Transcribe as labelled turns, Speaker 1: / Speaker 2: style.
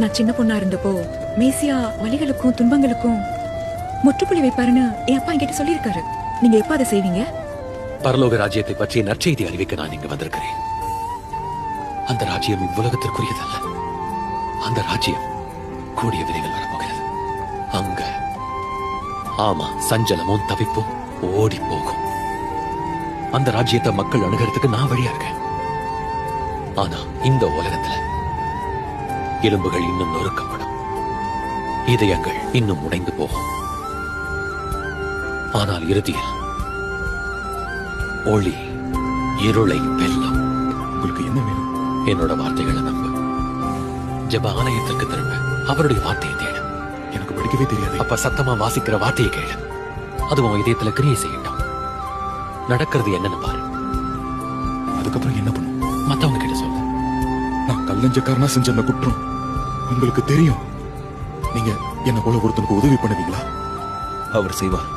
Speaker 1: நான் சின்ன பொண்ணா இருந்தப்போ மேசியா வலிகளுக்கும் துன்பங்களுக்கும் முற்றுப்புள்ளி வைப்பாருன்னு என் அப்பா என்கிட்ட சொல்லியிருக்காரு. நீங்க எப்ப அதை செய்வீங்க?
Speaker 2: பரலோக ராஜ்யத்தை பற்றிய நற்செய்தி அறிவிக்க நான் இங்கு வந்திருக்கிறேன். அந்த ராஜ்யம் இவ்வுலகத்திற்குரியதல்ல. அந்த ராஜ்யம் கூடிய விரைவில் வரப்போகிறது. அங்க ஆமா, சஞ்சலமும் தவிப்பும் ஓடி போகும். அந்த ராஜ்யத்தை மக்கள் அணுகிறதுக்கு நான் வழியா இருக்கேன். ஆனா இந்த உலகத்துல எலும்புகள் இன்னும் நொறுக்கப்படும், இதயங்கள் இன்னும் உடைந்து போகும். ஆனால் இறுதியில் ஒளி இருளை வெல்லும்.
Speaker 3: உங்களுக்கு என்ன வேணும்?
Speaker 2: என்னோட வார்த்தைகளை நம்பு. ஜெப ஆலயத்திற்கு திரும்ப அவருடைய வார்த்தையை தேடு.
Speaker 3: எனக்கு படிக்கவே தெரியாது.
Speaker 2: அப்ப சத்தமா வாசிக்கிற வார்த்தையை கேளு. அதுவும் இதயத்துல கிரியை செய்யட்டும். நடக்கிறது என்னன்னு பாரு.
Speaker 3: அதுக்கப்புறம் என்ன பண்ணும்?
Speaker 2: மத்தவங்க கிட்ட சொல்லு.
Speaker 3: நான் கல்லஞ்சக்காரனா செஞ்ச அந்த குற்றம் உங்களுக்கு தெரியும். நீங்க என்ன போல ஒருத்தனுக்கு உதவி பண்ணுவீங்களா?
Speaker 4: அவர் செய்வார்.